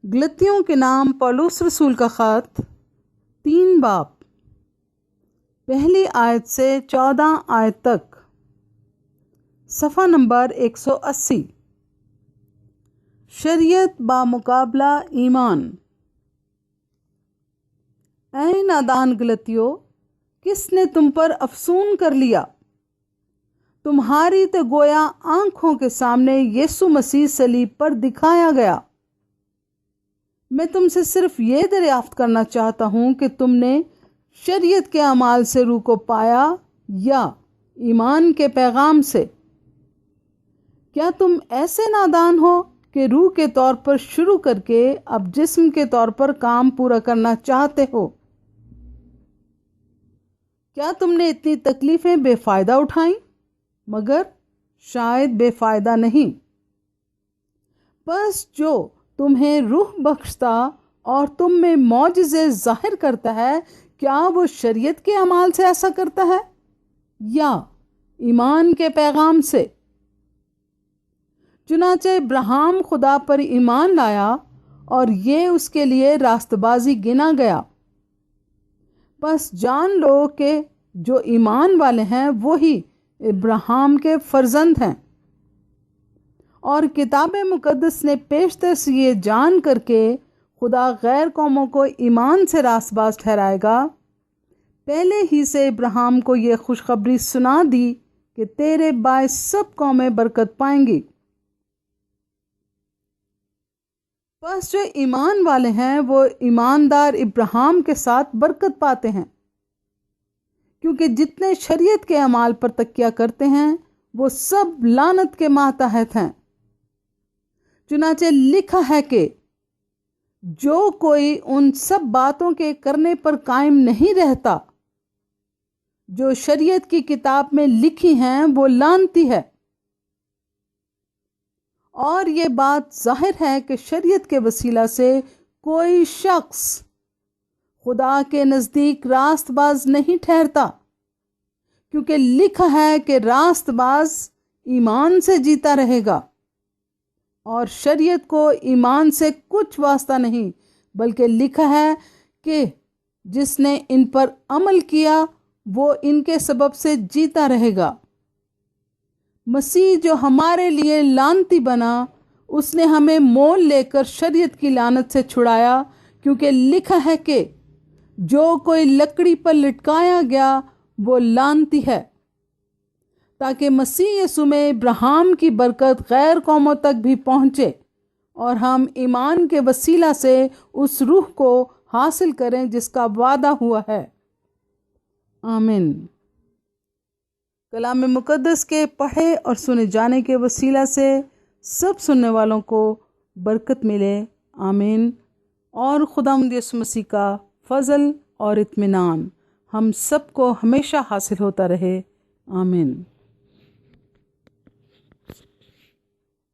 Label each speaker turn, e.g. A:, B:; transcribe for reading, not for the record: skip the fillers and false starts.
A: گلتیوں کے نام پولس رسول کا خط 3 باب، پہلی آیت سے 14 آیت تک، صفحہ نمبر 180۔ شریعت بامقابلہ ایمان۔ اے نادان گلتیو، کس نے تم پر افسون کر لیا؟ تمہاری تو گویا آنکھوں کے سامنے یسوع مسیح صلیب پر دکھایا گیا۔ میں تم سے صرف یہ دریافت کرنا چاہتا ہوں کہ تم نے شریعت کے اعمال سے روح کو پایا یا ایمان کے پیغام سے؟ کیا تم ایسے نادان ہو کہ روح کے طور پر شروع کر کے اب جسم کے طور پر کام پورا کرنا چاہتے ہو؟ کیا تم نے اتنی تکلیفیں بے فائدہ اٹھائیں؟ مگر شاید بے فائدہ نہیں۔ بس جو تمہیں روح بخشتا اور تم میں معجزے ظاہر کرتا ہے، کیا وہ شریعت کے اعمال سے ایسا کرتا ہے یا ایمان کے پیغام سے؟ چنانچہ ابراہیم خدا پر ایمان لایا اور یہ اس کے لیے راست بازی گنا گیا۔ بس جان لو کہ جو ایمان والے ہیں وہی ابراہیم کے فرزند ہیں۔ اور کتاب مقدس نے پیشتر سے یہ جان کر کے خدا غیر قوموں کو ایمان سے راست باز ٹھہرائے گا، پہلے ہی سے ابراہیم کو یہ خوشخبری سنا دی کہ تیرے باعث سب قومیں برکت پائیں گی۔ بس جو ایمان والے ہیں وہ ایماندار ابراہیم کے ساتھ برکت پاتے ہیں، کیونکہ جتنے شریعت کے اعمال پر تکیہ کرتے ہیں وہ سب لعنت کے ماتحت ہیں۔ چنانچہ لکھا ہے کہ جو کوئی ان سب باتوں کے کرنے پر قائم نہیں رہتا جو شریعت کی کتاب میں لکھی ہیں وہ لعنتی ہے۔ اور یہ بات ظاہر ہے کہ شریعت کے وسیلہ سے کوئی شخص خدا کے نزدیک راست باز نہیں ٹھہرتا، کیونکہ لکھا ہے کہ راست باز ایمان سے جیتا رہے گا۔ اور شریعت کو ایمان سے کچھ واسطہ نہیں، بلکہ لکھا ہے کہ جس نے ان پر عمل کیا وہ ان کے سبب سے جیتا رہے گا۔ مسیح جو ہمارے لیے لعنتی بنا، اس نے ہمیں مول لے کر شریعت کی لعنت سے چھڑایا، کیونکہ لکھا ہے کہ جو کوئی لکڑی پر لٹکایا گیا وہ لعنتی ہے، تاکہ مسیح یسوع میں ابراہیم کی برکت غیر قوموں تک بھی پہنچے اور ہم ایمان کے وسیلہ سے اس روح کو حاصل کریں جس کا وعدہ ہوا ہے۔ آمین۔ کلام مقدس کے پڑھے اور سنے جانے کے وسیلہ سے سب سننے والوں کو برکت ملے، آمین۔ اور خداوند یسوع مسیح کا فضل اور اطمینان ہم سب کو ہمیشہ حاصل ہوتا رہے، آمین۔